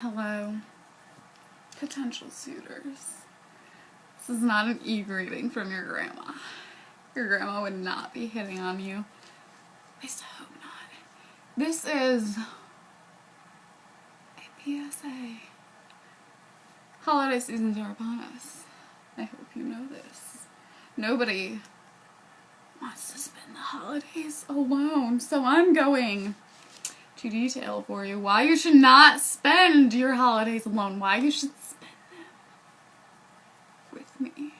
Hello, potential suitors. This is not an e-greeting from your grandma. Your grandma would not be hitting on you. At least I hope not. This is a PSA. Holiday seasons are upon us. I hope you know this. Nobody wants to spend the holidays alone, so I'm going to detail for you why you should not spend your holidays alone, why you should spend them with me.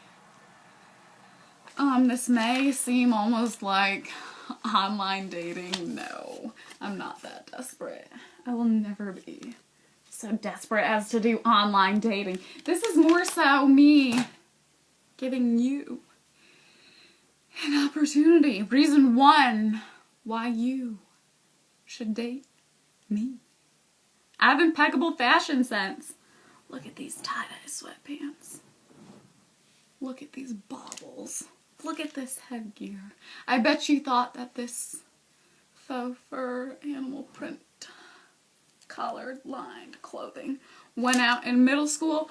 This may seem almost like online dating. No, I'm not that desperate. I will never be so desperate as to do online dating. This is more so me giving you an opportunity. Reason one why you should date me. I have impeccable fashion sense. Look at these tie-dye sweatpants. Look at these baubles. Look at this headgear. I bet you thought that this faux fur animal print collared lined clothing went out in middle school.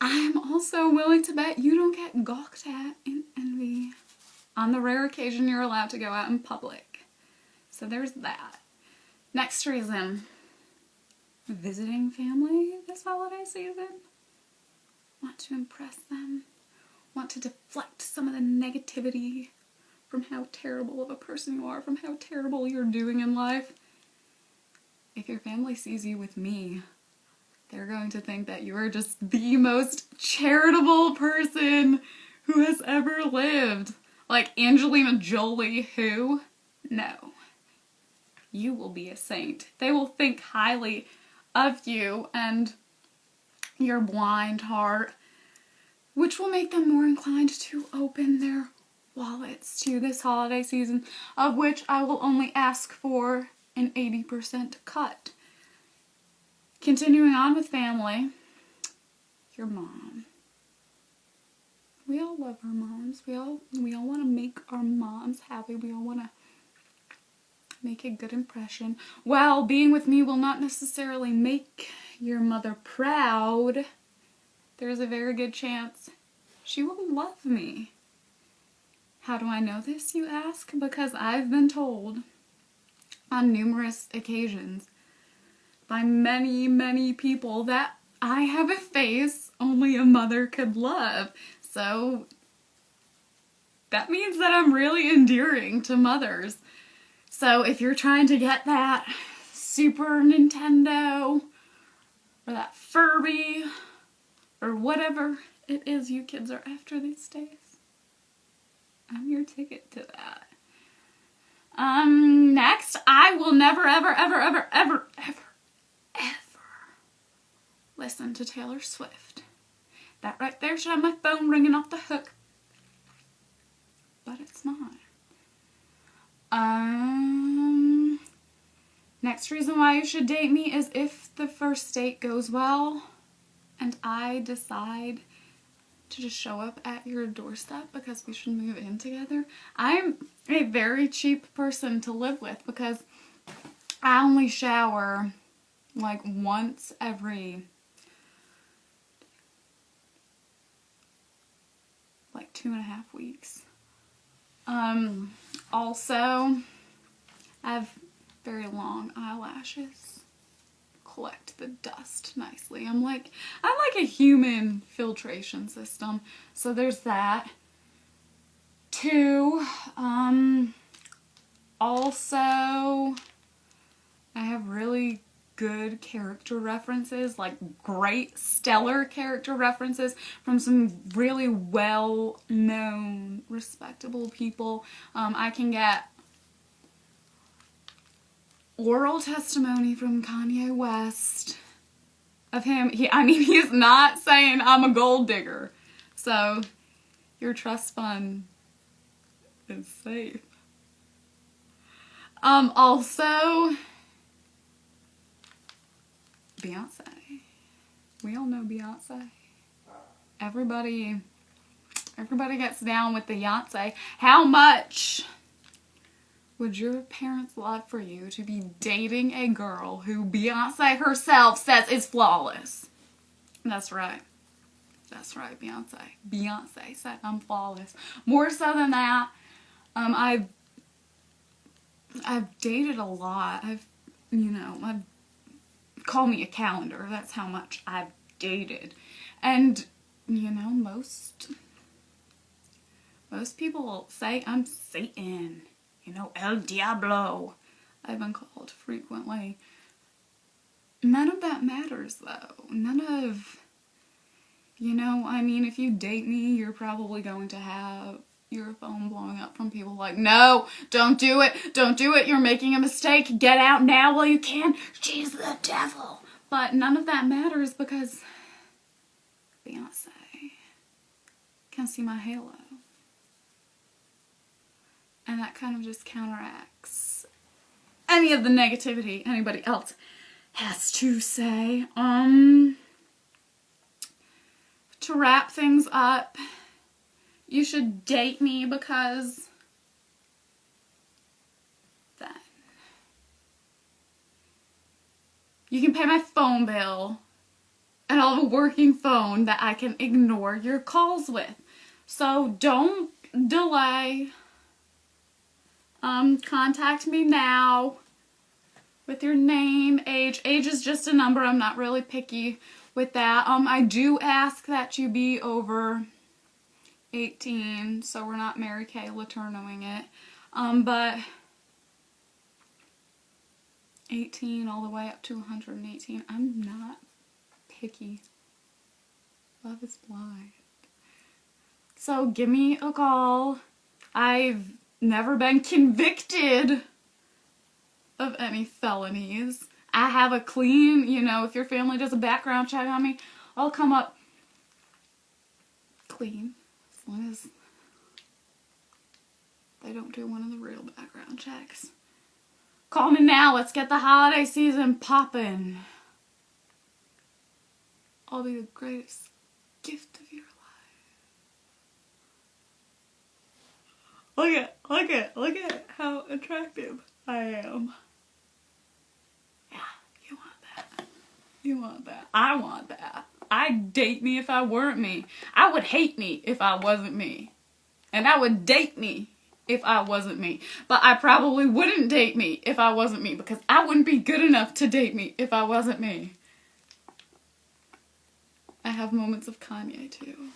I'm also willing to bet you don't get gawked at in envy on the rare occasion you're allowed to go out in public. So there's that. Next reason, visiting family this holiday season. Want to impress them. Want to deflect some of the negativity from how terrible of a person you are, from how terrible you're doing in life. If your family sees you with me, they're going to think that you are just the most charitable person who has ever lived. Like Angelina Jolie, who? No. You will be a saint. They will think highly of you and your blind heart, which will make them more inclined to open their wallets to this holiday season, of which I will only ask for an 80% cut. Continuing on with family, your mom. We all love our moms. We all want to make our moms happy. We all want to make a good impression. While being with me will not necessarily make your mother proud, there's a very good chance she will love me. How do I know this, you ask? Because I've been told on numerous occasions by many, many people that I have a face only a mother could love. So that means that I'm really endearing to mothers. So if you're trying to get that Super Nintendo or that Furby or whatever it is you kids are after these days, I'm your ticket to that. Next, I will never, ever, ever, ever, ever, ever, ever listen to Taylor Swift. That right there should have my phone ringing off the hook. But it's not. Next reason why you should date me is if the first date goes well and I decide to just show up at your doorstep because we should move in together. I'm a very cheap person to live with because I only shower like once every like 2.5 weeks. Also, I have very long eyelashes. Collect the dust nicely. I'm like a human filtration system. So there's that. 2, also, I have really good character references, like great stellar character references from some really well-known, respectable people. I can get oral testimony from Kanye West of him. He's not saying I'm a gold digger. So your trust fund is safe. Also, Beyonce. We all know Beyonce. Everybody gets down with the Beyonce. How much Would your parents love for you to be dating a girl who Beyonce herself says is flawless? That's right. That's right, Beyonce. Beyonce said I'm flawless. More so than that, I've dated a lot. I've call me a calendar. That's how much I've dated. And, most people say I'm Satan. El Diablo. I've been called frequently. None of that matters, though. None of, if you date me, you're probably going to have your phone blowing up from people like, no, don't do it. Don't do it. You're making a mistake. Get out now while you can. She's the devil. But none of that matters because Beyonce can see my halo. And that kind of just counteracts any of the negativity anybody else has to say. To wrap things up, you should date me because then you can pay my phone bill and I'll have a working phone that I can ignore your calls with. So don't delay. Contact me now with your name, age. Age is just a number. I'm not really picky with that. I do ask that you be over 18, so we're not Mary Kay Letourneauing it. But 18 all the way up to 118. I'm not picky. Love is blind. So give me a call. I've never been convicted of any felonies. I have a clean, if your family does a background check on me, I'll come up clean. As long as they don't do one of the real background checks. Call me now. Let's get the holiday season poppin'. I'll be the greatest gift of your life. Look at how attractive I am. Yeah, you want that. You want that. I want that. I'd date me if I weren't me. I would hate me if I wasn't me. And I would date me if I wasn't me. But I probably wouldn't date me if I wasn't me because I wouldn't be good enough to date me if I wasn't me. I have moments of Kanye too.